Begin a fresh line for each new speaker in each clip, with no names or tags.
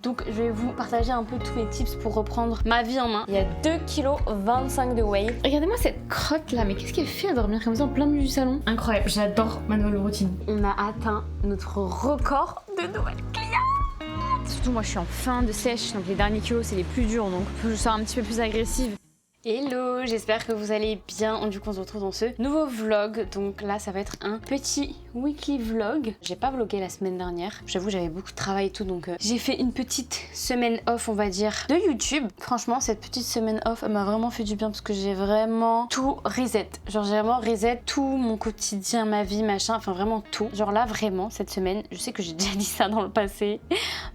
Donc je vais vous partager un peu tous mes tips pour reprendre ma vie en main. Il y a 2,25 kg de whey. Regardez-moi cette crotte là, mais qu'est-ce qu'elle fait à dormir comme ça en plein milieu du salon? Incroyable, j'adore ma nouvelle routine. On a atteint notre record de nouvelles clients. Surtout moi je suis en fin de sèche, donc les derniers kilos c'est les plus durs, donc je sors un petit peu plus agressive. Hello, j'espère que vous allez bien. Du coup on se retrouve dans ce nouveau vlog. Donc là ça va être un petit weekly vlog. J'ai pas vlogué la semaine dernière. J'avoue j'avais beaucoup de travail et tout, donc j'ai fait une petite semaine off on va dire de YouTube. Franchement cette petite semaine off elle m'a vraiment fait du bien parce que j'ai vraiment tout reset. Genre j'ai vraiment reset tout mon quotidien, ma vie, machin, enfin vraiment tout. Genre là vraiment cette semaine, je sais que j'ai déjà dit ça dans le passé,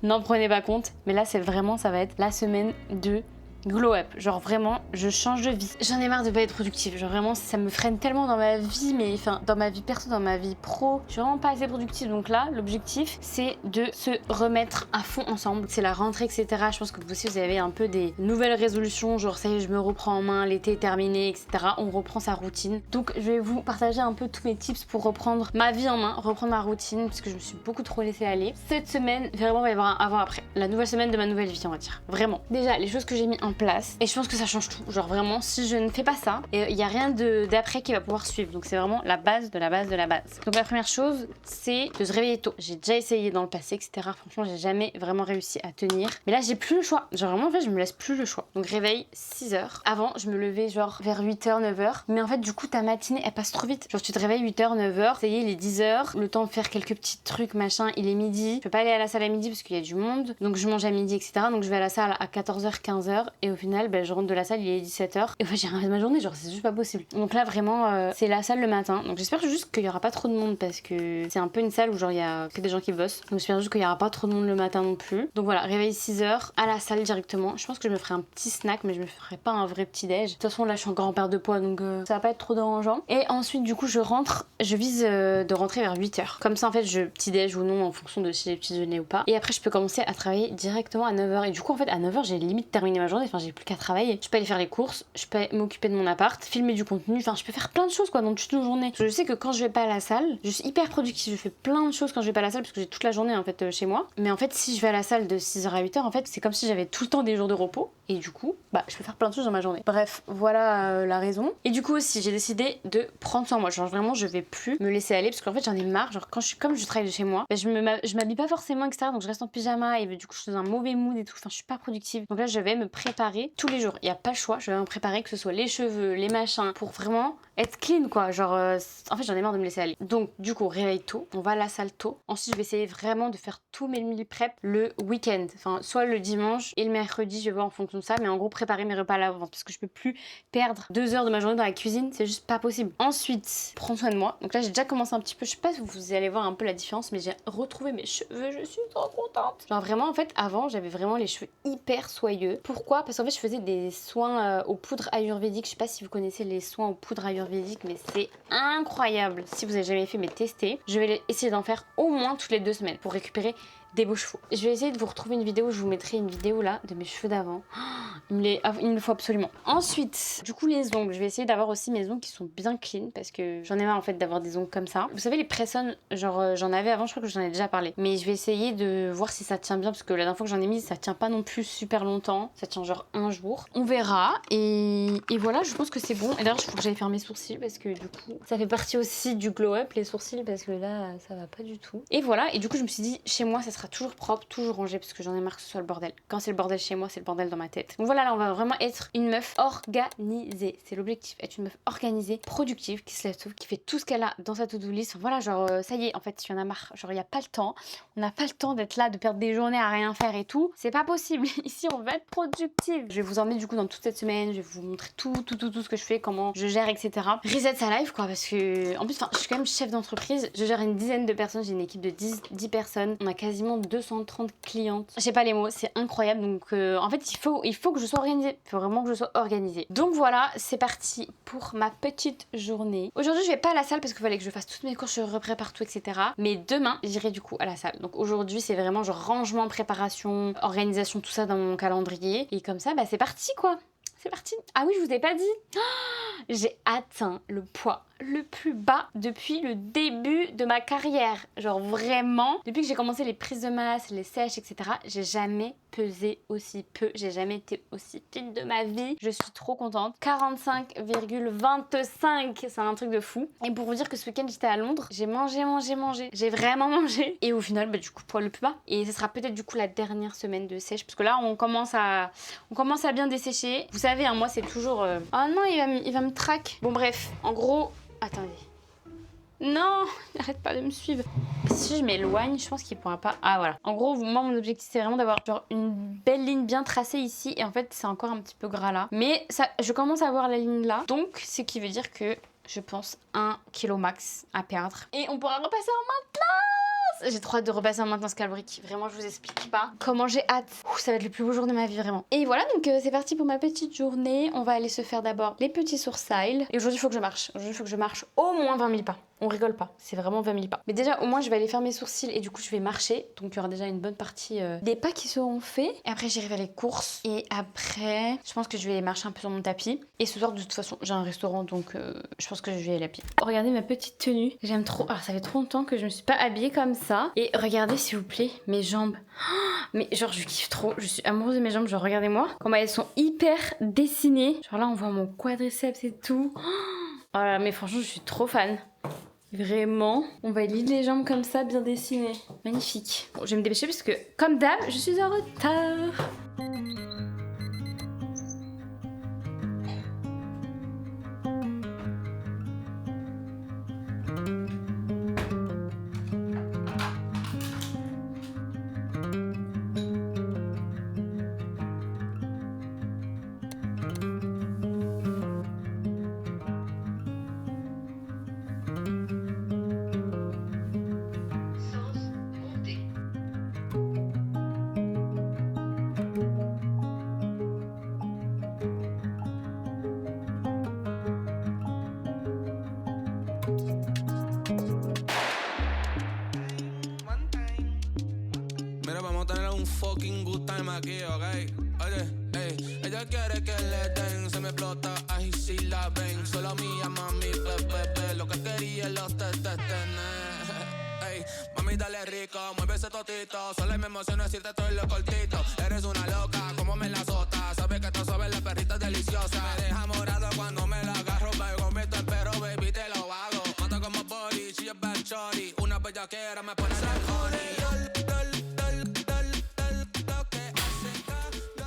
n'en prenez pas compte, mais là c'est vraiment, ça va être la semaine de glow up, genre vraiment je change de vie. J'en ai marre de pas être productive, genre vraiment ça me freine tellement dans ma vie, mais enfin dans ma vie perso, dans ma vie pro, je suis vraiment pas assez productive. Donc là l'objectif c'est de se remettre à fond ensemble, c'est la rentrée etc. Je pense que vous aussi vous avez un peu des nouvelles résolutions, genre ça y est je me reprends en main, l'été est terminé etc. On reprend sa routine. Donc je vais vous partager un peu tous mes tips pour reprendre ma vie en main, reprendre ma routine, parce que je me suis beaucoup trop laissée aller. Cette semaine vraiment il va y avoir un avant-après, la nouvelle semaine de ma nouvelle vie on va dire, vraiment. Déjà les choses que j'ai mis en place et je pense que ça change tout, genre vraiment si je ne fais pas ça il n'y a rien d'après qui va pouvoir suivre, donc c'est vraiment la base de la base de la base. Donc la première chose c'est de se réveiller tôt. J'ai déjà essayé dans le passé etc, franchement j'ai jamais vraiment réussi à tenir, mais là j'ai plus le choix, genre vraiment en fait je me laisse plus le choix. Donc réveil 6h, avant je me levais genre vers 8h 9h, mais en fait du coup ta matinée elle passe trop vite, genre tu te réveilles 8h 9h, ça y est il est 10h, le temps de faire quelques petits trucs machin, il est midi, je peux pas aller à la salle à midi parce qu'il y a du monde, donc je mange à midi etc, donc je vais à la salle à 14h 15h et au final je rentre de la salle, il est 17h et j'ai rien fait de ma journée, genre c'est juste pas possible. Donc là vraiment c'est la salle le matin, donc j'espère juste qu'il y aura pas trop de monde parce que c'est un peu une salle où genre il y a que des gens qui bossent, donc j'espère juste qu'il y aura pas trop de monde le matin non plus. Donc voilà, réveil 6h à la salle directement. Je pense que je me ferai un petit snack mais je me ferai pas un vrai petit déj. De toute façon là je suis encore en perte de poids donc ça va pas être trop dérangeant. Et ensuite du coup je rentre, je vise de rentrer vers 8h. Comme ça en fait je petit déj ou non en fonction de si j'ai petit déjeuner ou pas. Et après je peux commencer à travailler directement à 9h. Et du coup en fait à 9h j'ai limite terminé ma journée, enfin j'ai plus qu'à travailler. Je peux aller faire les courses, je peux m'occuper de mon appart, filmer du contenu, enfin je peux faire plein de choses quoi dans toute une journée. Je sais que quand je vais pas à la salle, je suis hyper productive, je fais plein de choses quand je vais pas à la salle parce que j'ai toute la journée en fait chez moi. Mais en fait si je vais à la salle de 6h à 8h en fait c'est comme si j'avais tout le temps des jours de repos et du coup je peux faire plein de choses dans ma journée. Bref voilà la raison. Et du coup aussi j'ai décidé de prendre soin de moi, genre vraiment je vais plus me laisser aller parce qu'en fait j'en ai marre, genre quand je travaille de chez moi, je m'habille pas forcément etc, donc je reste en pyjama et du coup je suis dans un mauvais mood et tout, enfin je suis pas productive. Donc là je vais me préparer tous les jours, il y a pas le choix, je vais me préparer que ce soit les cheveux, les machins pour vraiment être clean quoi, genre en fait j'en ai marre de me laisser aller. Donc du coup réveille tôt, on va à la salle tôt. Ensuite je vais essayer vraiment de faire tous mes meal prep le week-end, enfin soit le dimanche et le mercredi, je vais voir en fonction de ça, mais en gros préparer mes repas à l'avance parce que je peux plus perdre 2 heures de ma journée dans la cuisine, c'est juste pas possible. Ensuite prends soin de moi, donc là j'ai déjà commencé un petit peu, je sais pas si vous allez voir un peu la différence, mais j'ai retrouvé mes cheveux, je suis trop contente. Genre vraiment en fait avant j'avais vraiment les cheveux hyper soyeux. Pourquoi? Parce qu'en fait je faisais des soins aux poudres ayurvédiques, je sais pas si vous connaissez les soins aux poudres ayurvédiques, mais c'est incroyable. Si vous avez jamais fait mais testez, je vais essayer d'en faire au moins toutes les 2 semaines pour récupérer des beaux cheveux. Je vais essayer de vous retrouver une vidéo, je vous mettrai une vidéo là de mes cheveux d'avant. Il me le faut absolument. Ensuite, du coup les ongles, je vais essayer d'avoir aussi mes ongles qui sont bien clean parce que j'en ai marre en fait d'avoir des ongles comme ça. Vous savez les press-on, genre j'en avais avant, je crois que j'en ai déjà parlé. Mais je vais essayer de voir si ça tient bien parce que la dernière fois que j'en ai mis, ça tient pas non plus super longtemps. Ça tient genre un jour. On verra et voilà, je pense que c'est bon. Et d'ailleurs, il faut que j'aille faire mes sourcils parce que du coup, ça fait partie aussi du glow up les sourcils parce que là, ça va pas du tout. Et voilà, et du coup, je me suis dit chez moi, ça sera toujours propre, toujours rangé parce que j'en ai marre que ce soit le bordel. Quand c'est le bordel chez moi, c'est le bordel dans ma tête. Donc voilà, là on va vraiment être une meuf organisée. C'est l'objectif, être une meuf organisée, productive, qui se lève tôt, qui fait tout ce qu'elle a dans sa to-do list. Enfin, voilà, genre ça y est, en fait, il y en a marre. Genre il y a pas le temps. On n'a pas le temps d'être là, de perdre des journées à rien faire et tout. C'est pas possible. Ici, on va être productive. Je vais vous emmener du coup dans toute cette semaine. Je vais vous montrer tout ce que je fais, comment je gère, etc. Reset sa life quoi, parce que en plus, je suis quand même chef d'entreprise. Je gère une dizaine de personnes. J'ai une équipe de 10 personnes. On a quasiment 230 clientes. Je sais pas les mots, c'est incroyable. Donc en fait, il faut que je sois organisée. Il faut vraiment que je sois organisée. Donc voilà, c'est parti pour ma petite journée. Aujourd'hui, je vais pas à la salle parce qu'il fallait que je fasse toutes mes courses, je reprépare tout, etc. Mais demain, j'irai du coup à la salle. Donc aujourd'hui, c'est vraiment genre rangement, préparation, organisation, tout ça dans mon calendrier. Et comme ça, c'est parti quoi. C'est parti. Ah oui, je vous ai pas dit. J'ai atteint le poids le plus bas depuis le début de ma carrière. Genre vraiment, depuis que j'ai commencé les prises de masse, les sèches, etc. J'ai jamais pesé aussi peu, j'ai jamais été aussi fine de ma vie. Je suis trop contente. 45,25, c'est un truc de fou. Et pour vous dire que ce week-end j'étais à Londres, j'ai mangé. J'ai vraiment mangé. Et au final, du coup, poids le plus bas. Et ce sera peut-être du coup la dernière semaine de sèche, parce que là, on commence à bien dessécher. Vous savez, moi c'est toujours... Oh non, il va me traquer. Bon bref, en gros... Attendez. Non, arrête pas de me suivre. Si je m'éloigne, je pense qu'il pourra pas... Ah voilà. En gros, moi mon objectif c'est vraiment d'avoir genre une belle ligne bien tracée ici. Et en fait c'est encore un petit peu gras là. Mais ça, je commence à avoir la ligne là. Donc ce qui veut dire que je pense 1 kg max à perdre. Et on pourra repasser en maintenance. J'ai trop hâte de repasser en maintenance calorique. Vraiment, je vous explique pas comment j'ai hâte. Ça va être le plus beau jour de ma vie, vraiment. Et voilà, donc c'est parti pour ma petite journée. On va aller se faire d'abord les petits sourcils. Et aujourd'hui, il faut que je marche. Aujourd'hui, il faut que je marche au moins 20 000 pas. On rigole pas, c'est vraiment 20 000 pas. Mais déjà, au moins, je vais aller faire mes sourcils et du coup, je vais marcher. Donc, il y aura déjà une bonne partie des pas qui seront faits. Et après, j'irai vers les courses. Et après, je pense que je vais marcher un peu sur mon tapis. Et ce soir, de toute façon, j'ai un restaurant, donc je pense que je vais aller à pied. Regardez ma petite tenue. J'aime trop. Alors, ça fait trop longtemps que je me suis pas habillée comme ça. Et regardez, s'il vous plaît, mes jambes. Mais genre, je kiffe trop. Je suis amoureuse de mes jambes. Genre, regardez-moi. Comment elles sont hyper dessinées. Genre là, on voit mon quadriceps et tout. Voilà, mais franchement, je suis trop fan. Vraiment, on va lier les jambes comme ça, bien dessinées. Magnifique. Bon, je vais me dépêcher parce que, comme d'hab, je suis en retard.
Mira, vamos a tener un fucking good time aquí, ¿ok? Oye, ey, ella quiere que le den, se me explota, ay, si la ven. Solo mía, mami, bebé, lo que quería es los tener. Ey, mami, dale rico, mueve ese totito. Solo me emociona decirte estoy lo cortito. Eres una loca, como me la azota. Sabes que tú sabes, la perrita es deliciosa. Me deja morado cuando me la agarro. Me convierto en perro, baby, te lo hago. Mata como body, she a bad shorty. Una bellaquera me pone el honey.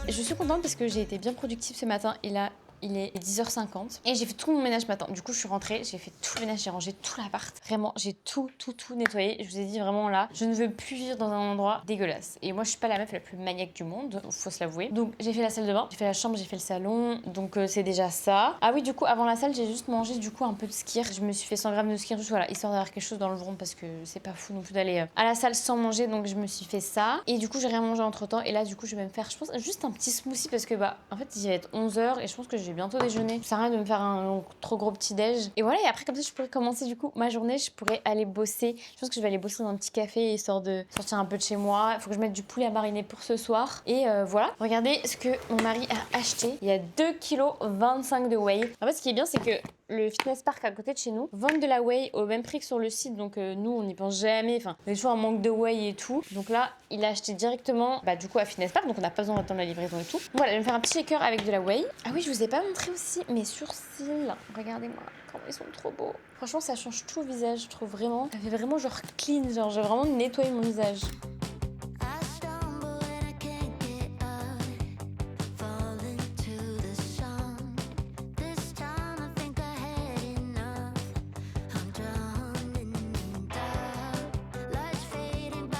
Je suis contente parce que j'ai été bien productive ce matin et là il est 10h50 et j'ai fait tout mon ménage ce matin. Du coup je suis rentrée, j'ai fait tout le ménage, j'ai rangé tout l'appart. Vraiment j'ai tout nettoyé. Je vous ai dit vraiment là, je ne veux plus vivre dans un endroit dégueulasse. Et moi je suis pas la meuf la plus maniaque du monde, faut se l'avouer. Donc j'ai fait la salle de bain, j'ai fait la chambre, j'ai fait le salon. Donc c'est déjà ça. Ah oui, du coup avant la salle j'ai juste mangé du coup un peu de skir. Je me suis fait 100 grammes de skir juste voilà, histoire d'avoir quelque chose dans le ventre parce que c'est pas fou non plus d'aller à la salle sans manger. Donc je me suis fait ça. Et du coup j'ai rien mangé entre temps. Et là du coup je vais me faire je pense juste un petit smoothie parce que en fait il va être 11h et je pense que je vais bientôt déjeuner. Ça sert à rien de me faire un trop gros petit déj. Et voilà, et après comme ça je pourrais commencer du coup ma journée, je pourrais aller bosser. Je pense que je vais aller bosser dans un petit café histoire de sortir un peu de chez moi. Il faut que je mette du poulet à mariner pour ce soir. Et voilà, regardez ce que mon mari a acheté. Il y a 2,25 kg de whey. En fait ce qui est bien c'est que le fitness park à côté de chez nous vend de la whey au même prix que sur le site. Donc nous on n'y pense jamais. Enfin, on a toujours un manque de whey et tout. Donc là il a acheté directement du coup à fitness park. Donc on n'a pas besoin d'attendre la livraison et tout. Voilà, je vais me faire un petit shaker avec de la whey. Ah oui, je vous ai pas montré aussi mes sourcils. Regardez-moi comment ils sont trop beaux. Franchement ça change tout le visage, je trouve vraiment. Ça fait vraiment genre clean, genre j'ai vraiment nettoyé mon visage.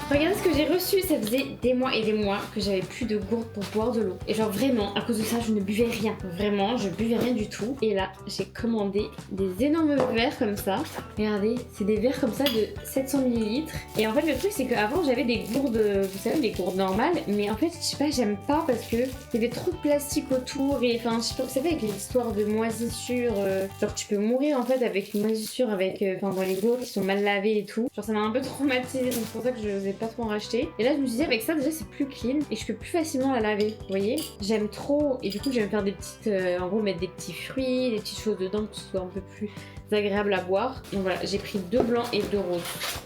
Regardez ce que j'ai reçu, ça faisait des mois et des mois que j'avais plus de gourde pour boire de l'eau. Et genre vraiment, à cause de ça, je ne buvais rien. Vraiment, je buvais rien du tout. Et là, j'ai commandé des énormes verres comme ça. Regardez, c'est des verres comme ça de 700 ml. Et en fait, le truc, c'est qu'avant, j'avais des gourdes, vous savez, des gourdes normales. Mais en fait, je sais pas, j'aime pas parce que il y avait trop de plastique autour. Et enfin, je sais pas, vous savez, avec l'histoire de moisissure, genre tu peux mourir en fait avec une moisissure, avec, dans les gourdes qui sont mal lavées et tout. Genre ça m'a un peu traumatisée, donc c'est pour ça que je n'osais pas trop en racheter. Et là je me suis dit avec ça déjà c'est plus clean et je peux plus facilement la laver. Vous voyez, j'aime trop et du coup je vais me faire des petites, en gros mettre des petits fruits, des petites choses dedans pour que ce soit un peu plus agréable à boire. Donc voilà, j'ai pris 2 blancs et 2 roses.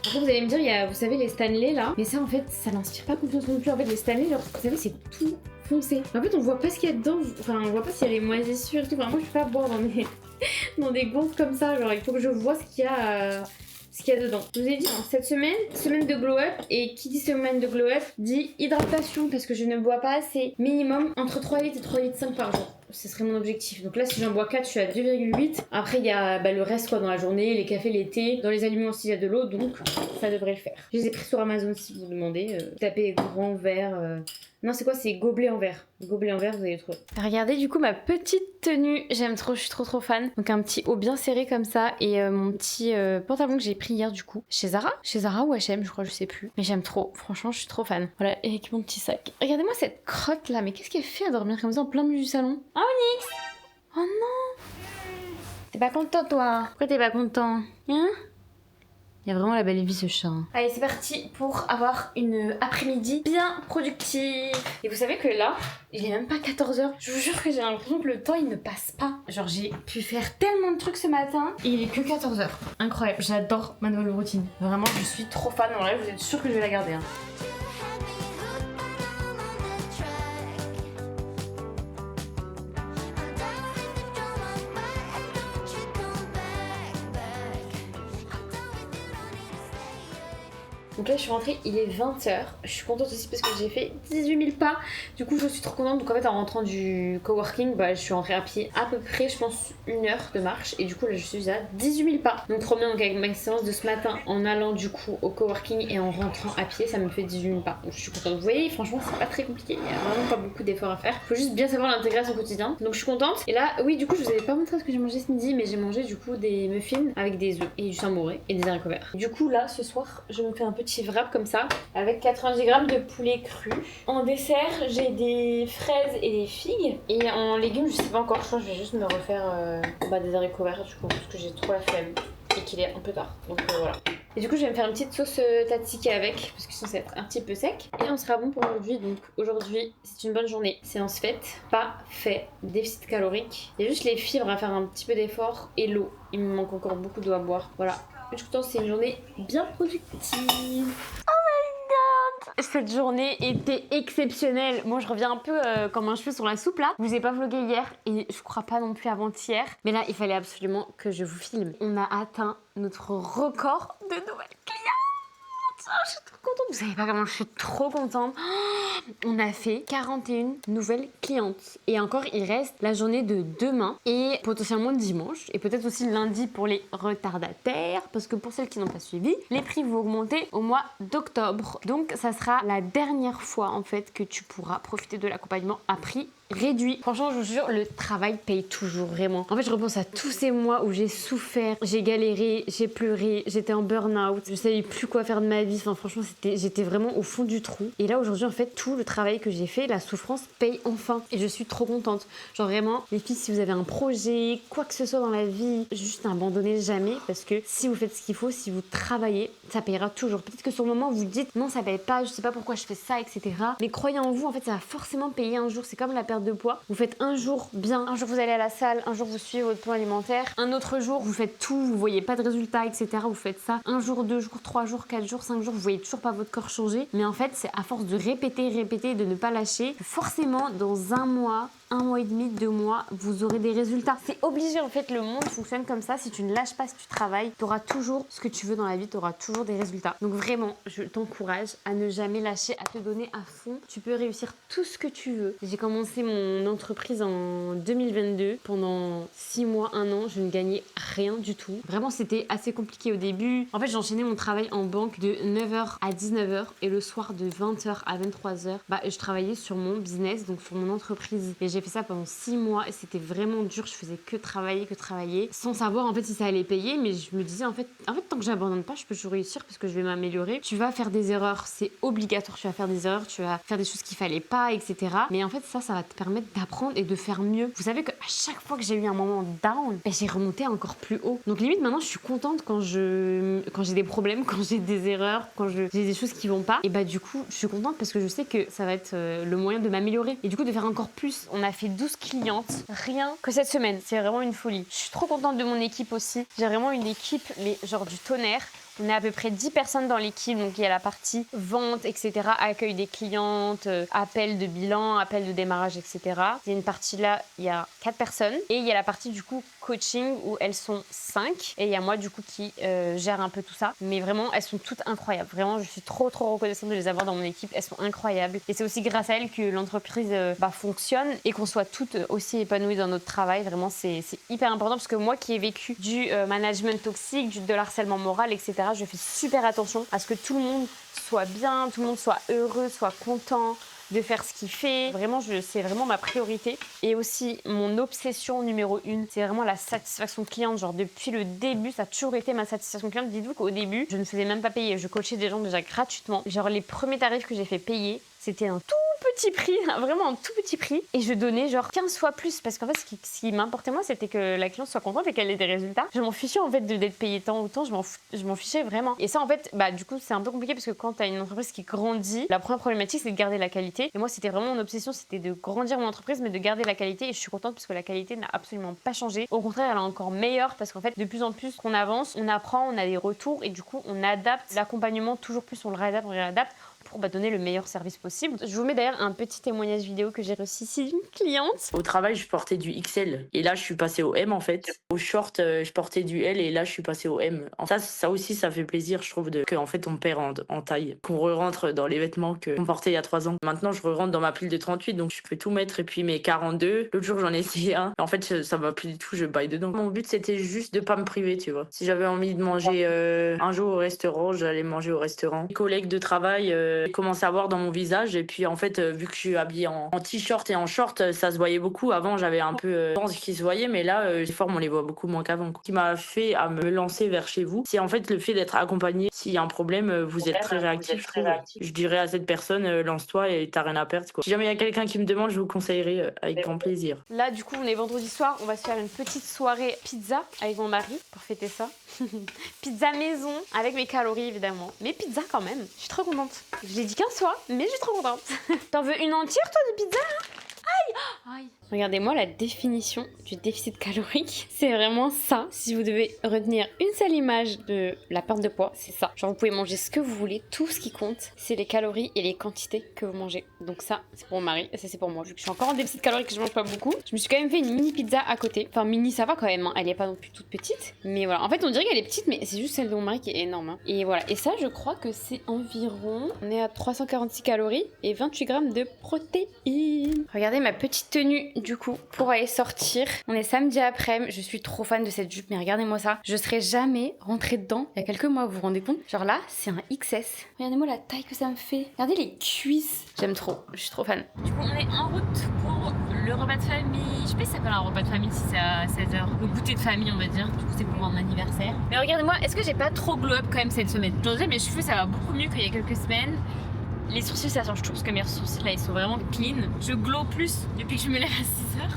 Après vous allez me dire, il y a, vous savez les Stanley là, mais ça en fait ça n'inspire pas confiance non plus. En fait les Stanley, genre, vous savez c'est tout foncé. En fait on voit pas ce qu'il y a dedans, enfin on voit pas s'il y a les moisissures et tout. Enfin moi je peux pas boire dans des dans des gonfles comme ça, genre il faut que je vois ce qu'il y a dedans. Je vous ai dit, cette semaine de glow up, et qui dit semaine de glow up dit hydratation parce que je ne bois pas assez, minimum entre 3 litres et 3 litres 5 par jour. Ce serait mon objectif. Donc là si j'en bois 4 je suis à 2,8. Après il y a le reste quoi dans la journée, les cafés, les thés, dans les aliments aussi il y a de l'eau donc ça devrait le faire. Je les ai pris sur Amazon si vous demandez. Tapez grand verre. Non c'est quoi, c'est gobelet en verre. Gobelet en verre vous allez trouver. Regardez du coup ma petite tenue, j'aime trop, je suis trop fan. Donc un petit haut bien serré comme ça et mon petit pantalon que j'ai pris hier du coup chez Zara ou H&M je crois, je sais plus. Mais j'aime trop, franchement je suis trop fan. Voilà, et avec mon petit sac. Regardez-moi cette crotte là, mais qu'est-ce qu'elle fait à dormir comme ça en plein milieu du salon? Oh Onyx! Oh non! T'es pas content toi? Pourquoi t'es pas content? Hein? Il y a vraiment la belle vie ce chat. Allez c'est parti pour avoir une après-midi bien productive. Et vous savez que là, il est même pas 14h. Je vous jure que j'ai l'impression que le temps il ne passe pas. Genre j'ai pu faire tellement de trucs ce matin et il est que 14h. Incroyable, j'adore ma nouvelle routine. Vraiment je suis trop fan en live, vous êtes sûrs que je vais la garder. Hein. Donc là je suis rentrée, il est 20h. Je suis contente aussi parce que j'ai fait 18 000 pas. Du coup je suis trop contente. Donc en fait en rentrant du coworking, je suis rentrée à pied à peu près je pense 1 heure de marche. Et du coup là je suis à 18 000 pas. Donc trop bien, donc avec ma séance de ce matin en allant du coup au coworking et en rentrant à pied ça me fait 18 000 pas. Donc je suis contente. Vous voyez franchement c'est pas très compliqué. Il y a vraiment pas beaucoup d'efforts à faire. Faut juste bien savoir l'intégrer à son quotidien. Donc je suis contente. Et là oui du coup je vous avais pas montré ce que j'ai mangé ce midi. Mais j'ai mangé du coup des muffins avec des œufs et du samouré et des haricots verts. Du coup là ce soir je me fais un petit wrap comme ça avec 90 grammes de poulet cru. En dessert j'ai des fraises et des figues et en légumes je sais pas encore, je pense que je vais juste me refaire des haricots verts du coup parce que j'ai trop la flemme et qu'il est un peu tard donc voilà. Et du coup je vais me faire une petite sauce tzatziki avec parce que sinon ça va être un petit peu sec et on sera bon pour aujourd'hui. Donc aujourd'hui c'est une bonne journée, séance faite, pas fait, déficit calorique, il y a juste les fibres à faire un petit peu d'effort et l'eau, il me manque encore beaucoup d'eau à boire, voilà. Je suis contente, c'est une journée bien productive. Cette journée était exceptionnelle. Moi je reviens un peu comme un cheveu sur la soupe là. Je vous ai pas vlogué hier et je crois pas non plus avant-hier. Mais là il fallait absolument que je vous filme. On a atteint notre record de nouvelles clientes. Oh, je suis trop contente. Vous savez pas comment je suis trop contente. Oh, on a fait 41 nouvelles clientes. Et encore il reste la journée de demain et potentiellement dimanche. Et peut-être aussi lundi pour les retardataires. Parce que pour celles qui n'ont pas suivi, les prix vont augmenter au mois d'octobre. Donc ça sera la dernière fois en fait que tu pourras profiter de l'accompagnement à prix réduit. Franchement je vous jure, le travail paye toujours vraiment. En fait je repense à tous ces mois où j'ai souffert, j'ai galéré, j'ai pleuré, j'étais en burn-out, je savais plus quoi faire de ma vie. Enfin franchement j'étais vraiment au fond du trou. Et là aujourd'hui en fait tout le travail que j'ai fait, la souffrance paye enfin. Et je suis trop contente. Genre vraiment les filles, si vous avez un projet, quoi que ce soit dans la vie, juste n'abandonnez jamais parce que si vous faites ce qu'il faut, si vous travaillez, ça payera toujours. Peut-être que sur le moment vous dites non ça paye pas, je sais pas pourquoi je fais ça, etc. Mais croyez en vous, en fait ça va forcément payer un jour. C'est comme la perte de poids. Vous faites un jour bien, un jour vous allez à la salle, un jour vous suivez votre plan alimentaire, un autre jour vous faites tout, vous voyez pas de résultats, etc. Vous faites ça un jour, 2 jours, 3 jours, 4 jours, 5 jours, vous voyez toujours pas votre corps changer. Mais en fait c'est à force de répéter, de ne pas lâcher, forcément dans un mois et demi, 2 mois, vous aurez des résultats. C'est obligé en fait, le monde fonctionne comme ça. Si tu ne lâches pas, si tu travailles, tu auras toujours ce que tu veux dans la vie, tu auras toujours des résultats. Donc vraiment, je t'encourage à ne jamais lâcher, à te donner à fond. Tu peux réussir tout ce que tu veux. J'ai commencé mon entreprise en 2022. Pendant 6 mois, 1 an, je ne gagnais rien du tout. Vraiment, c'était assez compliqué au début. En fait, j'enchaînais mon travail en banque de 9h à 19h et le soir de 20h à 23h, je travaillais sur mon business, donc sur mon entreprise. Et j'ai j'ai fait ça pendant 6 mois et c'était vraiment dur. Je faisais que travailler, sans savoir en fait si ça allait payer. Mais je me disais en fait tant que j'abandonne pas, je peux toujours réussir parce que je vais m'améliorer. Tu vas faire des erreurs, c'est obligatoire. Tu vas faire des erreurs, tu vas faire des choses qu'il fallait pas, etc. Mais en fait ça va te permettre d'apprendre et de faire mieux. Vous savez qu'à chaque fois que j'ai eu un moment down, j'ai remonté encore plus haut. Donc limite maintenant je suis contente quand j'ai des problèmes, quand j'ai des erreurs, quand j'ai des choses qui vont pas. Et bah du coup je suis contente parce que je sais que ça va être le moyen de m'améliorer et du coup de faire encore plus. On a fait 12 clientes rien que cette semaine. C'est vraiment une folie. Je suis trop contente de mon équipe aussi. J'ai vraiment une équipe mais genre du tonnerre. On est à peu près 10 personnes dans l'équipe, donc il y a la partie vente, etc., accueil des clientes, appel de bilan, appel de démarrage, etc. Il y a une partie là, il y a 4 personnes. Et il y a la partie du coup coaching où elles sont 5. Et il y a moi du coup qui gère un peu tout ça. Mais vraiment, elles sont toutes incroyables. Vraiment, je suis trop reconnaissante de les avoir dans mon équipe. Elles sont incroyables. Et c'est aussi grâce à elles que l'entreprise fonctionne et qu'on soit toutes aussi épanouies dans notre travail. Vraiment, c'est hyper important parce que moi qui ai vécu du management toxique, de l'harcèlement moral, etc., je fais super attention à ce que tout le monde soit bien, tout le monde soit heureux, soit content de faire ce qu'il fait. Vraiment, c'est vraiment ma priorité. Et aussi, mon obsession numéro 1, c'est vraiment la satisfaction client. Genre, depuis le début, ça a toujours été ma satisfaction client. Dites-vous qu'au début, je ne faisais même pas payer. Je coachais des gens déjà gratuitement. Genre, les premiers tarifs que j'ai fait payer, c'était un tout petit prix, vraiment un tout petit prix. Et je donnais genre 15 fois plus. Parce qu'en fait, ce qui m'importait moi, c'était que la cliente soit contente et qu'elle ait des résultats. Je m'en fichais en fait d'être payée tant ou tant. Je m'en fichais vraiment. Et ça, en fait, du coup, c'est un peu compliqué parce que quand tu as une entreprise qui grandit, la première problématique, c'est de garder la qualité. Et moi, c'était vraiment mon obsession, c'était de grandir mon entreprise, mais de garder la qualité. Et je suis contente parce que la qualité n'a absolument pas changé. Au contraire, elle est encore meilleure parce qu'en fait, de plus en plus qu'on avance, on apprend, on a des retours et du coup, on adapte l'accompagnement toujours plus, on le réadapte pour donner le meilleur service possible. Je vous mets d'ailleurs un petit témoignage vidéo que j'ai reçu ici d'une cliente.
Au travail, je portais du XL et là, je suis passée au M en fait. Au short, je portais du L et là, je suis passée au M. Ça aussi, ça fait plaisir, je trouve, qu'en fait, on perd en taille, qu'on re-rentre dans les vêtements qu'on portait il y a 3 ans. Maintenant, je re-rentre dans ma pile de 38, donc je peux tout mettre et puis mes 42. L'autre jour, j'en ai essayé un. En fait, ça va plus du tout, je baille dedans. Mon but, c'était juste de pas me priver, tu vois. Si j'avais envie de manger un jour au restaurant, j'allais manger au restaurant. Les collègues de travail commencé à voir dans mon visage et puis en fait vu que je suis habillée en t-shirt et en short, ça se voyait beaucoup. Avant j'avais un peu ce qui se voyait, mais là les formes on les voit beaucoup moins qu'avant. Ce qui m'a fait à me lancer vers chez vous, c'est en fait le fait d'être accompagné. S'il y a un problème, vous êtes très réactif. Je dirais à cette personne, lance-toi et t'as rien à perdre quoi. Si jamais il y a quelqu'un qui me demande, je vous conseillerais avec grand plaisir.
Là du coup on est vendredi soir, on va se faire une petite soirée pizza avec mon mari pour fêter ça. Pizza maison avec mes calories évidemment, mais pizza quand même. Je suis trop contente. Je l'ai dit qu'un soir, mais je suis trop contente. T'en veux une entière toi de pizza là? Aïe. Regardez-moi la définition du déficit calorique. C'est vraiment ça. Si vous devez retenir une seule image de la perte de poids, c'est ça. Genre vous pouvez manger ce que vous voulez, tout ce qui compte, c'est les calories et les quantités que vous mangez. Donc ça, c'est pour mon mari et ça c'est pour moi. Vu que je suis encore en déficit calorique et que je mange pas beaucoup, je me suis quand même fait une mini pizza à côté. Enfin mini ça va quand même, hein. Elle est pas non plus toute petite. Mais voilà, en fait on dirait qu'elle est petite, mais c'est juste celle de mon mari qui est énorme. Hein. Et voilà, et ça je crois que c'est environ... On est à 346 calories et 28 grammes de protéines. Regardez ma petite tenue du coup pour aller sortir. On est samedi après-midi, je suis trop fan de cette jupe, mais regardez-moi ça. Je serais jamais rentrée dedans il y a quelques mois, vous vous rendez compte? Genre là, c'est un XS. Regardez-moi la taille que ça me fait. Regardez les cuisses. J'aime trop, je suis trop fan. Du coup, on est en route pour le repas de famille. Je sais pas si ça s'appelle un repas de famille si c'est à 16h. Le goûter de famille, on va dire. Du coup, c'est pour mon anniversaire. Mais regardez-moi, est-ce que j'ai pas trop glow up quand même cette semaine? Genre, mes cheveux, ça va beaucoup mieux qu'il y a quelques semaines. Les sourcils ça change tout parce que mes sourcils là ils sont vraiment clean. Je glow plus depuis que je me lève à 6h.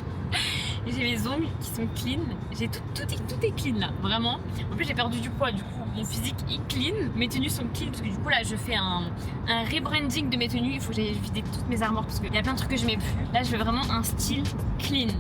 J'ai mes ongles qui sont clean. J'ai tout est clean là, vraiment. En plus j'ai perdu du poids, du coup mon physique est clean. Mes tenues sont clean parce que du coup là je fais un rebranding de mes tenues. Il faut que j'aille vider toutes mes armoires parce qu'il y a plein de trucs que je mets plus. Là je veux vraiment un style clean.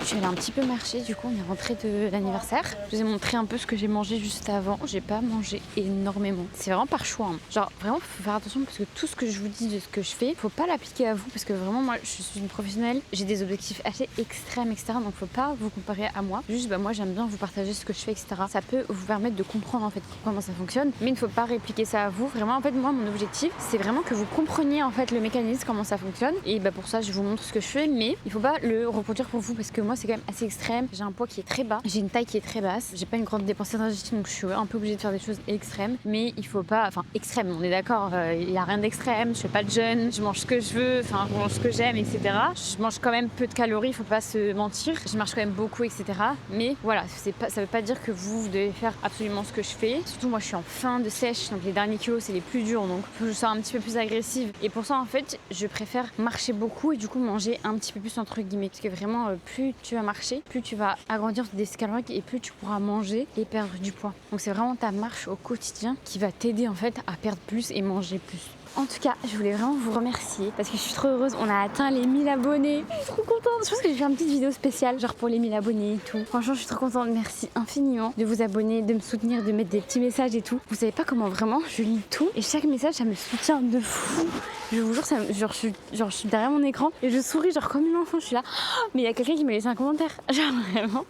Je suis allée un petit peu marcher, du coup on est rentré de l'anniversaire. Je vous ai montré un peu ce que j'ai mangé juste avant. J'ai pas mangé énormément. C'est vraiment par choix. Hein. Genre vraiment faut faire attention parce que tout ce que je vous dis de ce que je fais, faut pas l'appliquer à vous parce que vraiment moi je suis une professionnelle. J'ai des objectifs assez extrêmes, etc. Donc faut pas vous comparer à moi. Juste moi j'aime bien vous partager ce que je fais, etc. Ça peut vous permettre de comprendre en fait comment ça fonctionne. Mais il ne faut pas répliquer ça à vous. Vraiment en fait moi mon objectif c'est vraiment que vous compreniez en fait le mécanisme, comment ça fonctionne. Et pour ça je vous montre ce que je fais. Mais il faut pas le reproduire pour vous parce que moi c'est quand même assez extrême. J'ai un poids qui est très bas, j'ai une taille qui est très basse, j'ai pas une grande dépense énergétique donc je suis un peu obligée de faire des choses extrêmes. Mais il faut pas, enfin extrême, on est d'accord, il y a rien d'extrême, je fais pas de jeûne, je mange ce que je veux, enfin je mange ce que j'aime, etc. Je mange quand même peu de calories, faut pas se mentir. Je marche quand même beaucoup, etc. Mais voilà, ça veut pas dire que vous devez faire absolument ce que je fais. Surtout moi je suis en fin de sèche, donc les derniers kilos c'est les plus durs, donc je sors un petit peu plus agressive. Et pour ça en fait je préfère marcher beaucoup et du coup manger un petit peu plus entre guillemets. Parce que vraiment plus tu vas marcher, plus tu vas agrandir tes déficits caloriques et plus tu pourras manger et perdre du poids. Donc c'est vraiment ta marche au quotidien qui va t'aider en fait à perdre plus et manger plus. En tout cas, je voulais vraiment vous remercier parce que je suis trop heureuse. On a atteint les 1000 abonnés. Je suis trop contente. Je pense que je vais faire une petite vidéo spéciale, genre pour les 1000 abonnés et tout. Franchement, je suis trop contente. Merci infiniment de vous abonner, de me soutenir, de mettre des petits messages et tout. Vous savez pas comment vraiment je lis tout et chaque message ça me soutient de fou. Je vous jure, je suis derrière mon écran et je souris genre comme une enfant. Je suis là. Oh, mais il y a quelqu'un qui m'a laissé un commentaire. Genre vraiment,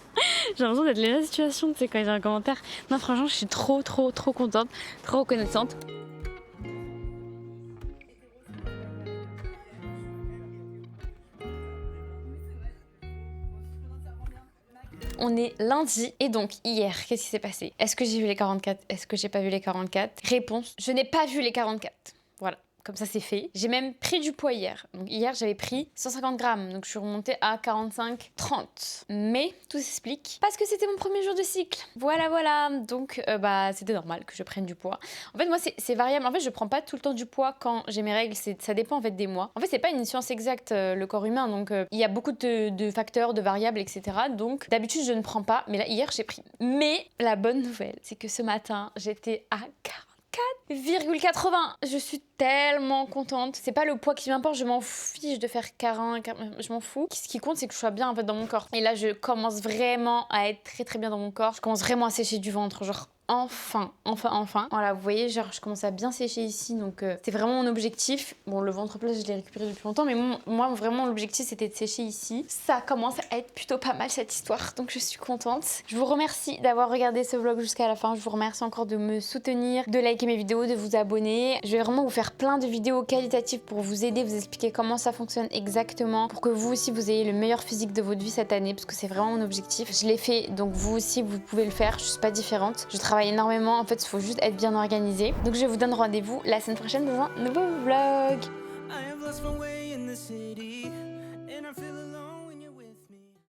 j'ai l'impression d'être les situations, tu sais, quand il y a un commentaire. Non, franchement, je suis trop contente, trop reconnaissante. On est lundi et donc hier, qu'est-ce qui s'est passé? Est-ce que j'ai vu les 44? Est-ce que j'ai pas vu les 44? Réponse, je n'ai pas vu les 44. Voilà. Comme ça c'est fait. J'ai même pris du poids hier. Donc hier j'avais pris 150 grammes. Donc je suis remontée à 45-30. Mais tout s'explique parce que c'était mon premier jour de cycle. Voilà. Donc c'était normal que je prenne du poids. En fait moi c'est variable. En fait je prends pas tout le temps du poids quand j'ai mes règles. Ça dépend en fait des mois. En fait c'est pas une science exacte le corps humain. Donc il y a beaucoup de facteurs, de variables, etc. Donc d'habitude je ne prends pas. Mais là hier j'ai pris. Mais la bonne nouvelle c'est que ce matin j'étais à 4,80. Je suis tellement contente. C'est pas le poids qui m'importe, je m'en fiche de faire 40, je m'en fous. Ce qui compte, c'est que je sois bien en fait dans mon corps. Et là, je commence vraiment à être très bien dans mon corps. Je commence vraiment à sécher du ventre, genre enfin. Voilà, vous voyez, genre je commence à bien sécher ici, donc c'est vraiment mon objectif. Bon, le ventre plat, je l'ai récupéré depuis longtemps, mais moi, vraiment, l'objectif, c'était de sécher ici. Ça commence à être plutôt pas mal, cette histoire, donc je suis contente. Je vous remercie d'avoir regardé ce vlog jusqu'à la fin. Je vous remercie encore de me soutenir, de liker mes vidéos, de vous abonner. Je vais vraiment vous faire plein de vidéos qualitatives pour vous aider, vous expliquer comment ça fonctionne exactement, pour que vous aussi, vous ayez le meilleur physique de votre vie cette année, parce que c'est vraiment mon objectif. Je l'ai fait, donc vous aussi, vous pouvez le faire. Je suis pas différente. Je travaille énormément, en fait il faut juste être bien organisé. Donc je vous donne rendez-vous la semaine prochaine dans un nouveau vlog.